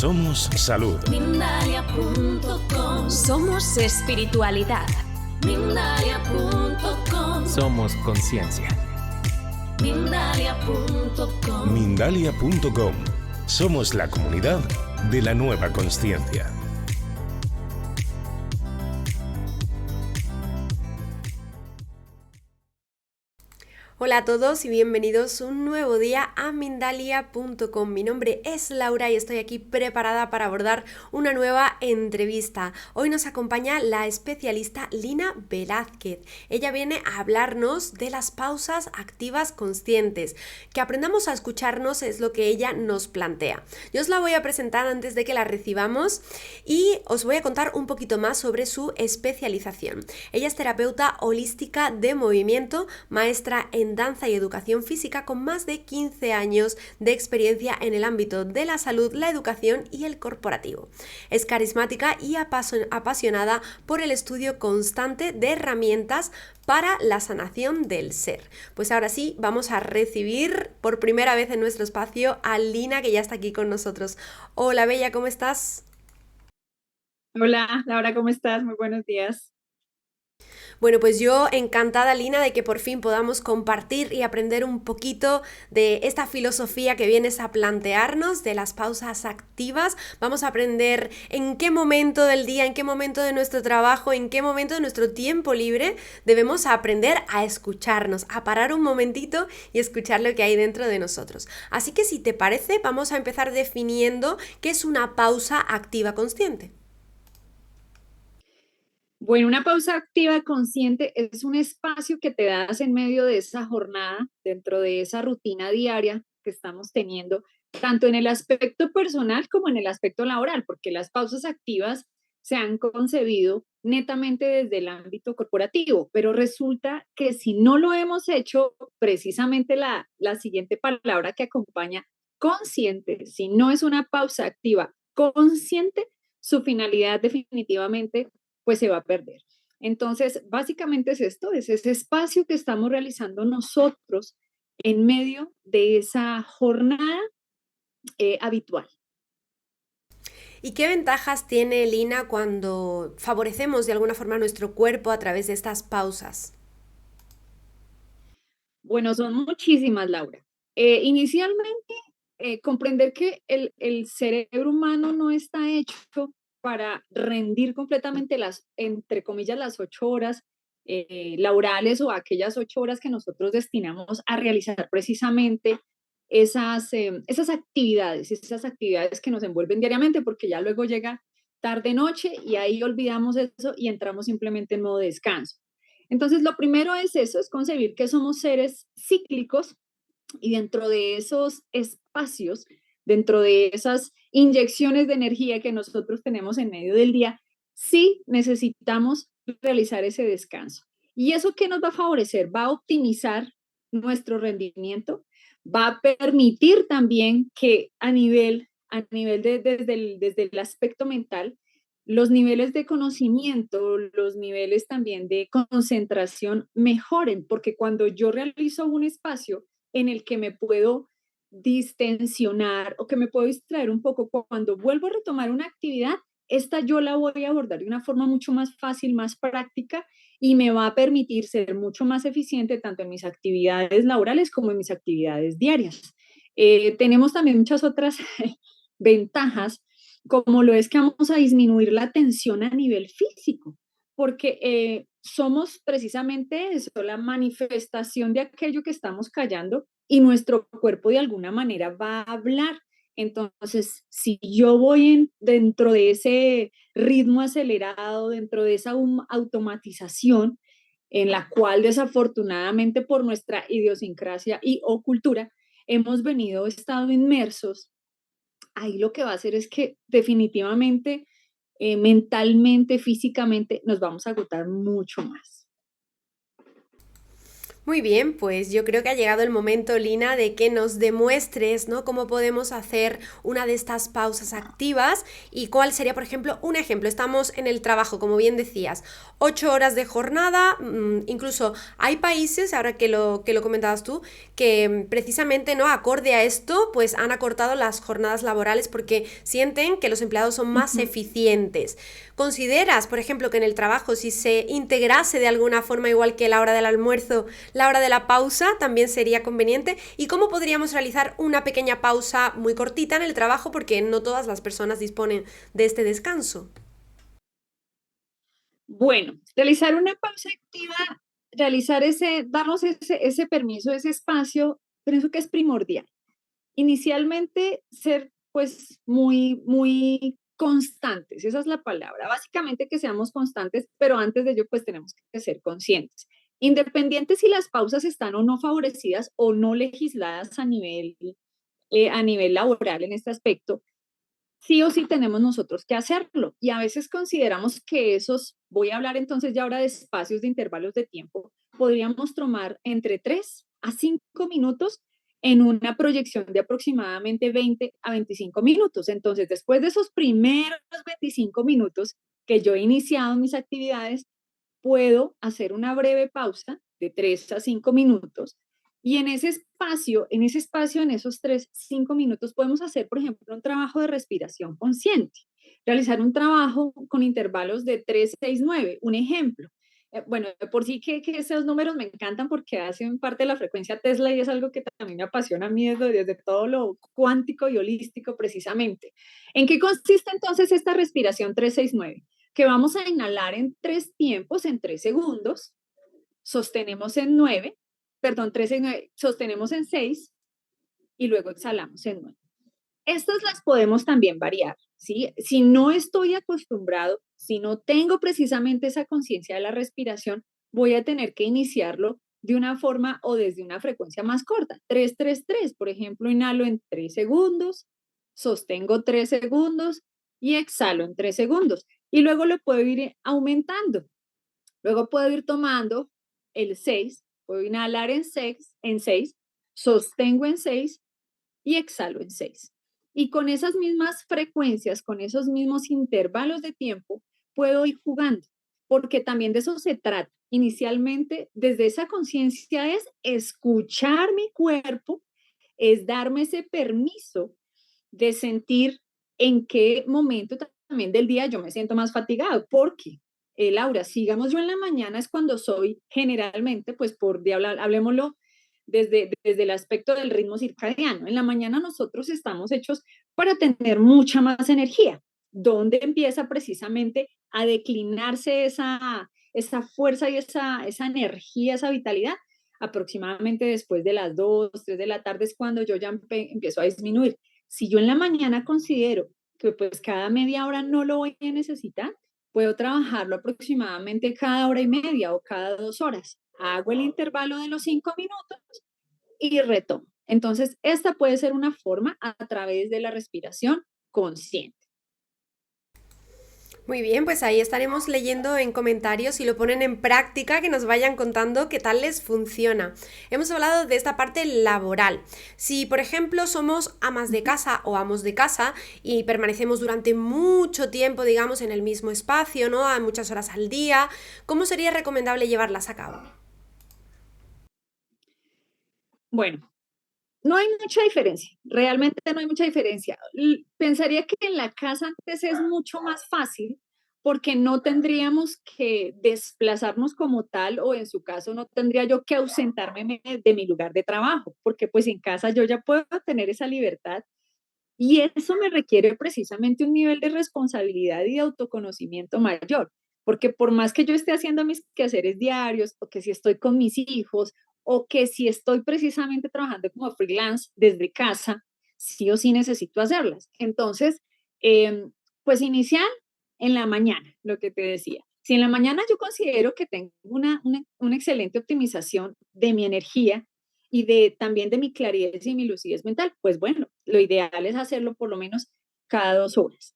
Somos salud. Mindalia.com. Somos espiritualidad. Mindalia.com. Somos conciencia. Mindalia.com. Mindalia.com. Somos la comunidad de la nueva consciencia. Hola a todos y bienvenidos un nuevo día a Mindalia.com. Mi nombre es Laura y estoy aquí preparada para abordar una nueva entrevista. Hoy nos acompaña la especialista Lina Velázquez. Ella viene a hablarnos de las pausas activas conscientes. Que aprendamos a escucharnos es lo que ella nos plantea. Yo os la voy a presentar antes de que la recibamos y os voy a contar un poquito más sobre su especialización. Ella es terapeuta holística de movimiento, maestra en danza y educación física con más de 15 años de experiencia en el ámbito de la salud, la educación y el corporativo. Es carismática y apasionada por el estudio constante de herramientas para la sanación del ser. Pues ahora sí, vamos a recibir por primera vez en nuestro espacio a Lina, que ya está aquí con nosotros. Hola, Bella, ¿cómo estás? Hola, Laura, ¿cómo estás? Muy buenos días. Bueno, pues yo encantada, Lina, de que por fin podamos compartir y aprender un poquito de esta filosofía que vienes a plantearnos, de las pausas activas. Vamos a aprender en qué momento del día, en qué momento de nuestro trabajo, en qué momento de nuestro tiempo libre debemos aprender a escucharnos, a parar un momentito y escuchar lo que hay dentro de nosotros. Así que si te parece, vamos a empezar definiendo qué es una pausa activa consciente. Bueno, una pausa activa consciente es un espacio que te das en medio de esa jornada, dentro de esa rutina diaria que estamos teniendo, tanto en el aspecto personal como en el aspecto laboral, porque las pausas activas se han concebido netamente desde el ámbito corporativo, pero resulta que si no lo hemos hecho, precisamente la siguiente palabra que acompaña, consciente, si no es una pausa activa consciente, su finalidad definitivamente pues se va a perder. Entonces, básicamente es esto, es ese espacio que estamos realizando nosotros en medio de esa jornada habitual. ¿Y qué ventajas tiene, Lina, cuando favorecemos de alguna forma nuestro cuerpo a través de estas pausas? Bueno, son muchísimas, Laura. Inicialmente, comprender que el cerebro humano no está hecho para rendir completamente las, entre comillas, las 8 horas laborales o aquellas 8 horas que nosotros destinamos a realizar precisamente esas actividades que nos envuelven diariamente, porque ya luego llega tarde noche y ahí olvidamos eso y entramos simplemente en modo descanso. Entonces, lo primero es eso, es concebir que somos seres cíclicos y dentro de esos espacios, dentro de esas inyecciones de energía que nosotros tenemos en medio del día, sí necesitamos realizar ese descanso. ¿Y eso qué nos va a favorecer? Va a optimizar nuestro rendimiento, va a permitir también que a nivel desde el aspecto mental, los niveles de conocimiento, los niveles también de concentración mejoren, porque cuando yo realizo un espacio en el que me puedo distensionar o que me puedo distraer un poco, cuando vuelvo a retomar una actividad, esta yo la voy a abordar de una forma mucho más fácil, más práctica y me va a permitir ser mucho más eficiente tanto en mis actividades laborales como en mis actividades diarias. Tenemos también muchas otras ventajas, como lo es que vamos a disminuir la tensión a nivel físico, porque somos precisamente eso, la manifestación de aquello que estamos callando y nuestro cuerpo de alguna manera va a hablar. Entonces, si yo voy dentro de ese ritmo acelerado, dentro de esa automatización, en la cual desafortunadamente por nuestra idiosincrasia y o cultura hemos estado inmersos, ahí lo que va a hacer es que definitivamente mentalmente, físicamente, nos vamos a agotar mucho más. Muy bien, pues yo creo que ha llegado el momento, Lina, de que nos demuestres, ¿no? Cómo podemos hacer una de estas pausas activas y cuál sería, por ejemplo, un ejemplo. Estamos en el trabajo, como bien decías, 8 horas de jornada, incluso hay países, ahora que lo comentabas tú, que precisamente, ¿no? Acorde a esto, pues han acortado las jornadas laborales porque sienten que los empleados son más Ujú. eficientes. ¿Consideras, por ejemplo, que en el trabajo, si se integrase de alguna forma igual que la hora del almuerzo, la hora de la pausa también sería conveniente? ¿Y cómo podríamos realizar una pequeña pausa muy cortita en el trabajo? Porque no todas las personas disponen de este descanso. Bueno, realizar una pausa activa, darnos ese permiso, ese espacio, pienso que es primordial. Inicialmente, ser pues muy constantes, esa es la palabra. Básicamente que seamos constantes, pero antes de ello pues tenemos que ser conscientes. Independiente si las pausas están o no favorecidas o no legisladas a nivel laboral en este aspecto, sí o sí tenemos nosotros que hacerlo. Y a veces consideramos que voy a hablar entonces ya ahora de espacios de intervalos de tiempo, podríamos tomar entre 3 a 5 minutos en una proyección de aproximadamente 20 a 25 minutos. Entonces, después de esos primeros 25 minutos que yo he iniciado mis actividades, puedo hacer una breve pausa de 3 a 5 minutos y en esos 3 5 minutos podemos hacer, por ejemplo, un trabajo de respiración consciente, realizar un trabajo con intervalos de 3 6 9 un ejemplo. Bueno, por sí que esos números me encantan porque hacen parte de la frecuencia Tesla y es algo que también me apasiona a mí desde todo lo cuántico y holístico precisamente. ¿En qué consiste entonces esta respiración 3 6 9? Que vamos a inhalar en 3 tiempos, en 3 segundos, sostenemos en 9, perdón, 3 en 9, sostenemos en 6 y luego exhalamos en 9. Estas las podemos también variar, ¿sí? Si no estoy acostumbrado, si no tengo precisamente esa conciencia de la respiración, voy a tener que iniciarlo de una forma o desde una frecuencia más corta. 3 3 3, por ejemplo, inhalo en 3 segundos, sostengo 3 segundos y exhalo en 3 segundos. Y luego lo puedo ir aumentando. Luego puedo ir tomando el 6, puedo inhalar en 6, sostengo en 6 y exhalo en 6. Y con esas mismas frecuencias, con esos mismos intervalos de tiempo, puedo ir jugando, porque también de eso se trata. Inicialmente, desde esa conciencia es escuchar mi cuerpo, es darme ese permiso de sentir en qué momento también del día yo me siento más fatigado, porque Laura, sigamos yo en la mañana es cuando soy generalmente, pues hablemoslo desde el aspecto del ritmo circadiano. En la mañana nosotros estamos hechos para tener mucha más energía, donde empieza precisamente a declinarse esa fuerza y esa energía, esa vitalidad. Aproximadamente después de las 2, 3 de la tarde es cuando yo ya empiezo a disminuir. Si yo en la mañana considero que pues cada media hora no lo voy a necesitar, puedo trabajarlo aproximadamente cada hora y media o cada 2 horas. Hago el intervalo de los 5 minutos y retomo. Entonces, esta puede ser una forma a través de la respiración consciente. Muy bien, pues ahí estaremos leyendo en comentarios si lo ponen en práctica, que nos vayan contando qué tal les funciona. Hemos hablado de esta parte laboral. Si, por ejemplo, somos amas de casa o amos de casa y permanecemos durante mucho tiempo, digamos, en el mismo espacio, ¿no? A muchas horas al día, ¿cómo sería recomendable llevarlas a cabo? Bueno, no hay mucha diferencia, realmente no hay mucha diferencia. Pensaría que en la casa antes es mucho más fácil porque no tendríamos que desplazarnos como tal o en su caso no tendría yo que ausentarme de mi lugar de trabajo, porque pues en casa yo ya puedo tener esa libertad y eso me requiere precisamente un nivel de responsabilidad y de autoconocimiento mayor, porque por más que yo esté haciendo mis quehaceres diarios, o que si estoy con mis hijos, o que si estoy precisamente trabajando como freelance desde casa, sí o sí necesito hacerlas. Entonces, pues iniciar en la mañana, lo que te decía. Si en la mañana yo considero que tengo una excelente optimización de mi energía, y también de mi claridad y mi lucidez mental. Pues bueno, lo ideal es hacerlo por lo menos cada 2 horas.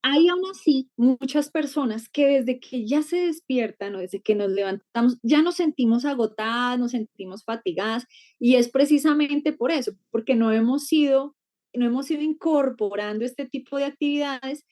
Hay aún así muchas personas que desde que ya se despiertan o desde que nos levantamos, ya nos sentimos agotadas, nos sentimos fatigadas, y es precisamente por eso, porque no hemos ido incorporando este tipo de actividades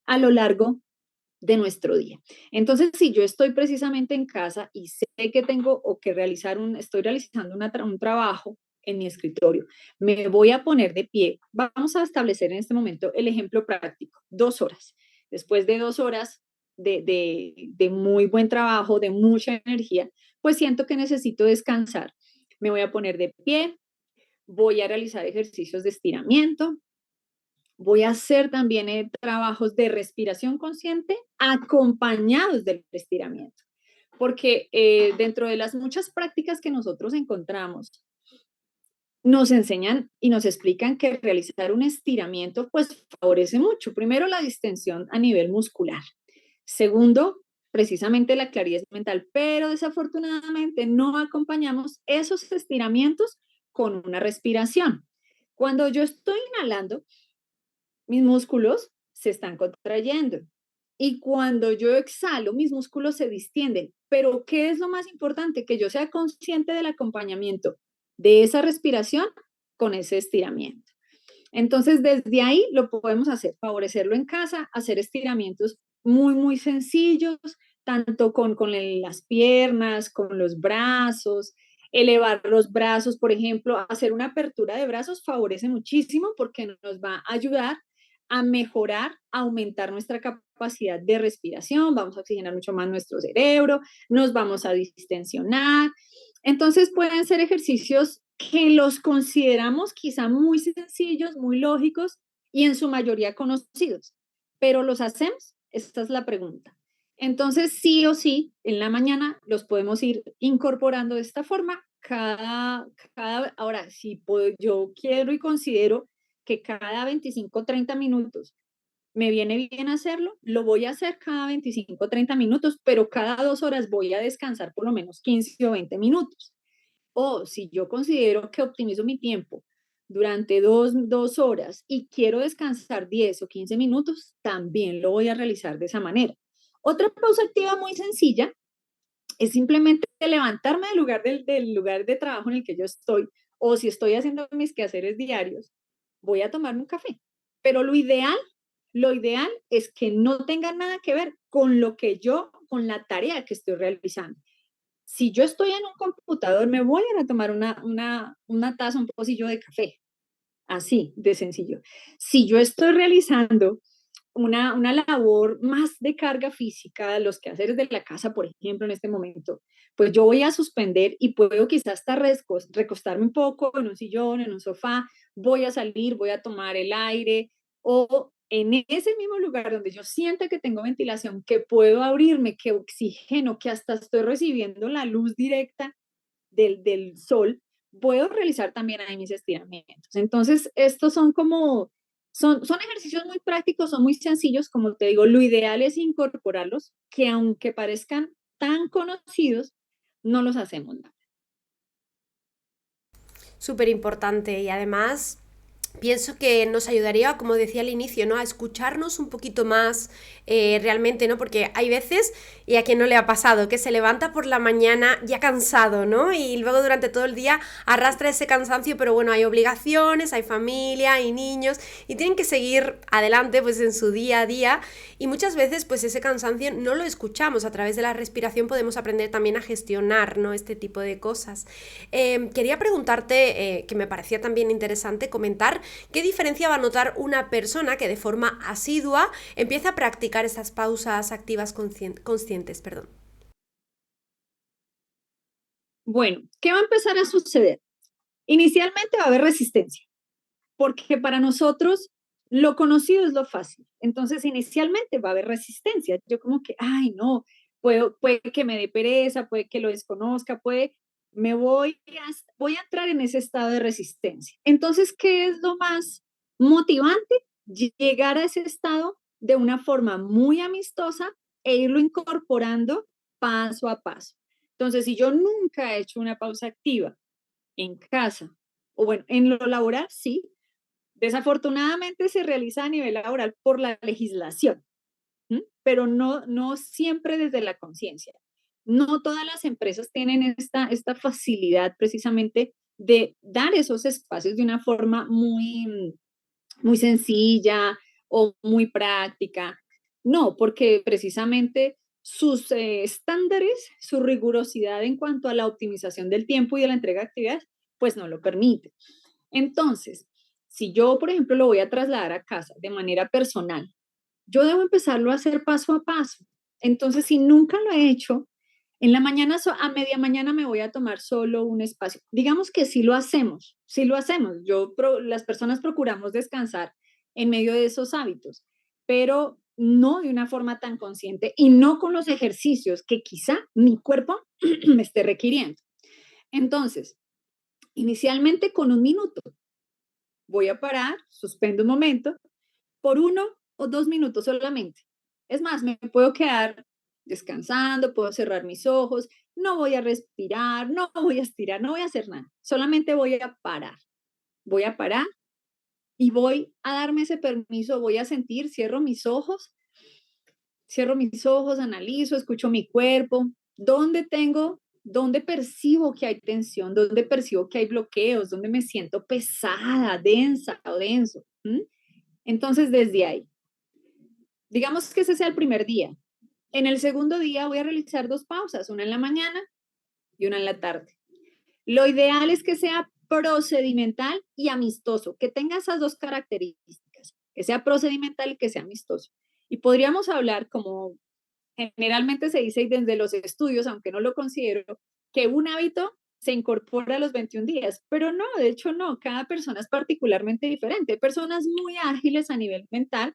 a lo largo de nuestro día. Entonces, si yo estoy precisamente en casa y sé que tengo o que estoy realizando un trabajo en mi escritorio, me voy a poner de pie. Vamos a establecer en este momento el ejemplo práctico, 2 horas. Después de 2 horas de muy buen trabajo, de mucha energía, pues siento que necesito descansar. Me voy a poner de pie, voy a realizar ejercicios de estiramiento, voy a hacer también trabajos de respiración consciente acompañados del estiramiento, porque dentro de las muchas prácticas que nosotros encontramos, nos enseñan y nos explican que realizar un estiramiento pues favorece mucho. Primero, la distensión a nivel muscular. Segundo, precisamente la claridad mental, pero desafortunadamente no acompañamos esos estiramientos con una respiración. Cuando yo estoy inhalando, mis músculos se están contrayendo. Y cuando yo exhalo, mis músculos se distienden. Pero ¿qué es lo más importante? Que yo sea consciente del acompañamiento de esa respiración con ese estiramiento. Entonces, desde ahí lo podemos hacer, favorecerlo en casa, hacer estiramientos muy sencillos, tanto con las piernas, con los brazos, elevar los brazos, por ejemplo, hacer una apertura de brazos favorece muchísimo porque nos va a ayudar a mejorar, a aumentar nuestra capacidad de respiración, vamos a oxigenar mucho más nuestro cerebro, nos vamos a distensionar. Entonces pueden ser ejercicios que los consideramos quizá muy sencillos, muy lógicos y en su mayoría conocidos, pero ¿los hacemos? Esta es la pregunta. Entonces, sí o sí, en la mañana los podemos ir incorporando de esta forma. Ahora, si yo quiero y considero que cada 25 o 30 minutos me viene bien hacerlo, lo voy a hacer cada 25 o 30 minutos, pero cada 2 horas voy a descansar por lo menos 15 o 20 minutos. O si yo considero que optimizo mi tiempo durante 2 horas y quiero descansar 10 o 15 minutos, también lo voy a realizar de esa manera. Otra pausa activa muy sencilla es simplemente levantarme del lugar de trabajo en el que yo estoy, o si estoy haciendo mis quehaceres diarios, voy a tomarme un café. Pero lo ideal es que no tenga nada que ver con con la tarea que estoy realizando. Si yo estoy en un computador, me voy a tomar una taza, un pocillo de café, así de sencillo. Si yo estoy realizando una labor más de carga física, los quehaceres de la casa, por ejemplo, en este momento, pues yo voy a suspender y puedo quizás hasta recostarme un poco en un sillón, en un sofá, voy a salir, voy a tomar el aire, o en ese mismo lugar donde yo sienta que tengo ventilación, que puedo abrirme, que oxigeno, que hasta estoy recibiendo la luz directa del sol, puedo realizar también ahí mis estiramientos. Entonces, estos son ejercicios muy prácticos, son muy sencillos, como te digo, lo ideal es incorporarlos, que aunque parezcan tan conocidos, no los hacemos nada. Súper importante y además pienso que nos ayudaría, como decía al inicio, ¿no? A escucharnos un poquito más realmente, ¿no? Porque hay veces, y a quien no le ha pasado, que se levanta por la mañana ya cansado, ¿no? Y luego durante todo el día arrastra ese cansancio, pero bueno, hay obligaciones, hay familia, hay niños, y tienen que seguir adelante pues en su día a día, y muchas veces pues ese cansancio no lo escuchamos. A través de la respiración podemos aprender también a gestionar, ¿no? Este tipo de cosas. Quería preguntarte, que me parecía también interesante comentar, ¿qué diferencia va a notar una persona que de forma asidua empieza a practicar estas pausas activas conscientes? Perdón. Bueno, ¿qué va a empezar a suceder? Inicialmente va a haber resistencia, porque para nosotros lo conocido es lo fácil. Entonces, inicialmente va a haber resistencia. Yo como que, ay, no, puede que me dé pereza, puede que lo desconozca, voy a entrar en ese estado de resistencia. Entonces, ¿qué es lo más motivante? Llegar a ese estado de una forma muy amistosa e irlo incorporando paso a paso. Entonces, si yo nunca he hecho una pausa activa en casa, o bueno, en lo laboral sí, Desafortunadamente se realiza a nivel laboral por la legislación, pero no siempre desde la conciencia. No todas las empresas tienen esta facilidad precisamente de dar esos espacios de una forma muy sencilla o muy práctica. No, porque precisamente sus estándares, su rigurosidad en cuanto a la optimización del tiempo y de la entrega de actividades, pues no lo permite. Entonces, si yo, por ejemplo, lo voy a trasladar a casa de manera personal, yo debo empezarlo a hacer paso a paso. Entonces, si nunca lo he hecho, en la mañana, a media mañana me voy a tomar solo un espacio. Digamos que sí lo hacemos. Las personas procuramos descansar en medio de esos hábitos, pero no de una forma tan consciente y no con los ejercicios que quizá mi cuerpo me esté requiriendo. Entonces, inicialmente con un minuto, voy a parar, suspendo un momento, por 1 o 2 minutos solamente. Es más, me puedo quedar descansando, puedo cerrar mis ojos, no voy a respirar, no voy a estirar, no voy a hacer nada. Solamente voy a parar. Voy a parar y voy a darme ese permiso, voy a sentir, cierro mis ojos, analizo, escucho mi cuerpo, dónde percibo que hay tensión, dónde percibo que hay bloqueos, dónde me siento pesada, densa o denso. Entonces, desde ahí, digamos que ese sea el primer día. En el segundo día voy a realizar 2 pausas, una en la mañana y una en la tarde. Lo ideal es que sea procedimental y amistoso, que tenga esas dos características, que sea procedimental y que sea amistoso. Y podríamos hablar, como generalmente se dice desde los estudios, aunque no lo considero, que un hábito se incorpora a los 21 días, pero no, de hecho no, cada persona es particularmente diferente. Hay personas muy ágiles a nivel mental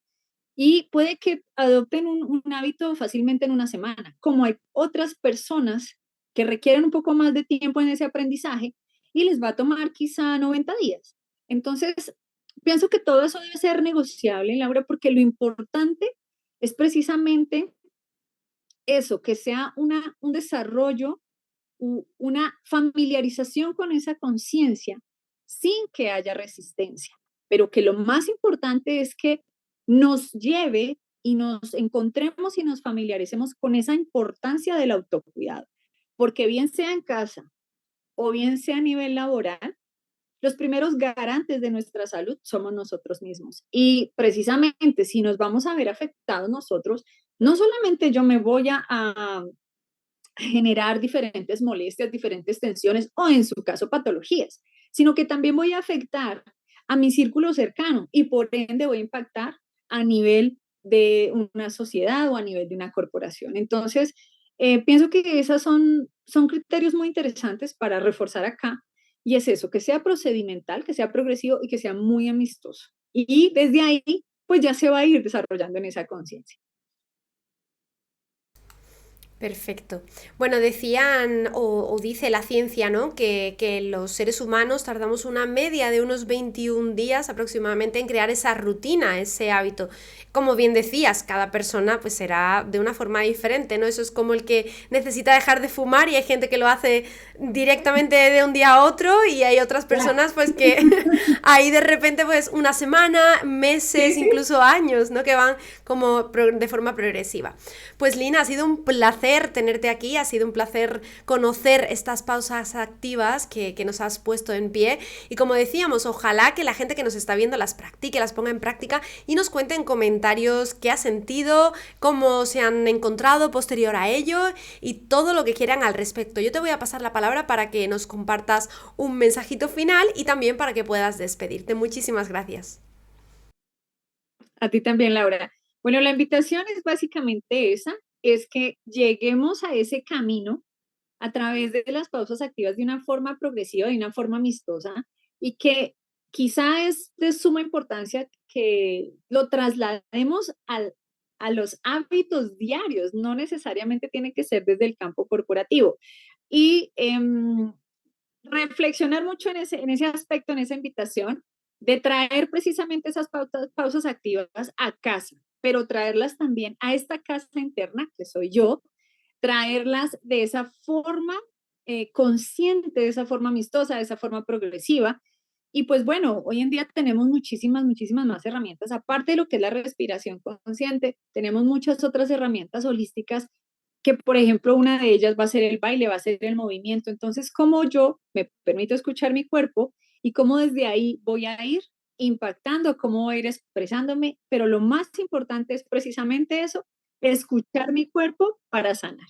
y puede que adopten un hábito fácilmente en una semana, como hay otras personas que requieren un poco más de tiempo en ese aprendizaje y les va a tomar quizá 90 días. Entonces, pienso que todo eso debe ser negociable, Laura, porque lo importante es precisamente eso, que sea un desarrollo, una familiarización con esa conciencia sin que haya resistencia, pero que lo más importante es que nos lleve y nos encontremos y nos familiaricemos con esa importancia del autocuidado, porque bien sea en casa o bien sea a nivel laboral, los primeros garantes de nuestra salud somos nosotros mismos. Y precisamente si nos vamos a ver afectados nosotros, no solamente yo me voy a generar diferentes molestias, diferentes tensiones o en su caso patologías, sino que también voy a afectar a mi círculo cercano y por ende voy a impactar a nivel de una sociedad o a nivel de una corporación. Entonces, pienso que esos son criterios muy interesantes para reforzar acá y es eso, que sea procedimental, que sea progresivo y que sea muy amistoso. Y desde ahí, pues ya se va a ir desarrollando en esa conciencia. Perfecto. Bueno, decían o dice la ciencia, ¿no? Que los seres humanos tardamos una media de unos 21 días aproximadamente en crear esa rutina, ese hábito. Como bien decías, cada persona pues será de una forma diferente, ¿no? Eso es como el que necesita dejar de fumar y hay gente que lo hace directamente de un día a otro y hay otras personas pues que ahí de repente pues una semana, meses, incluso años, ¿no? Que van como de forma progresiva. Pues Lina, ha sido un placer tenerte aquí, ha sido un placer conocer estas pausas activas que nos has puesto en pie y como decíamos, ojalá que la gente que nos está viendo las practique, las ponga en práctica y nos cuente en comentarios qué ha sentido, cómo se han encontrado posterior a ello y todo lo que quieran al respecto. Yo te voy a pasar la palabra para que nos compartas un mensajito final y también para que puedas despedirte. Muchísimas gracias. A ti también, Laura. Bueno, la invitación es básicamente esa, es que lleguemos a ese camino a través de las pausas activas de una forma progresiva, de una forma amistosa, y que quizá es de suma importancia que lo traslademos a los hábitos diarios, no necesariamente tiene que ser desde el campo corporativo. Y reflexionar mucho en ese aspecto, en esa invitación, de traer precisamente esas pausas activas a casa, pero traerlas también a esta casa interna, que soy yo, traerlas de esa forma consciente, de esa forma amistosa, de esa forma progresiva, Y pues bueno, hoy en día tenemos muchísimas, muchísimas más herramientas, aparte de lo que es la respiración consciente, tenemos muchas otras herramientas holísticas que, por ejemplo, una de ellas va a ser el baile, va a ser el movimiento. Entonces, cómo yo me permito escuchar mi cuerpo y cómo desde ahí voy a ir impactando, cómo voy a ir expresándome, pero lo más importante es precisamente eso, escuchar mi cuerpo para sanar.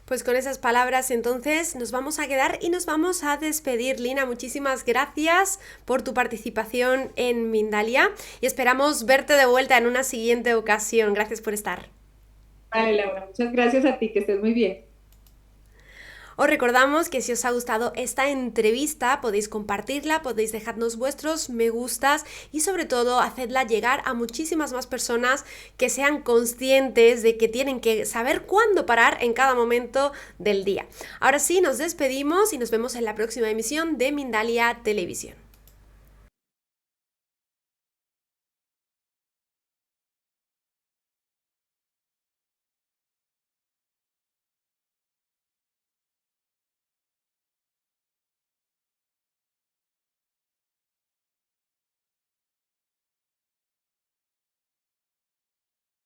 Pues con esas palabras entonces nos vamos a quedar y nos vamos a despedir. Lina, muchísimas gracias por tu participación en Mindalia y esperamos verte de vuelta en una siguiente ocasión. Gracias por estar. Vale, Laura, muchas gracias a ti, que estés muy bien. Os recordamos que si os ha gustado esta entrevista podéis compartirla, podéis dejarnos vuestros me gustas y sobre todo hacedla llegar a muchísimas más personas que sean conscientes de que tienen que saber cuándo parar en cada momento del día. Ahora sí, nos despedimos y nos vemos en la próxima emisión de Mindalia Televisión.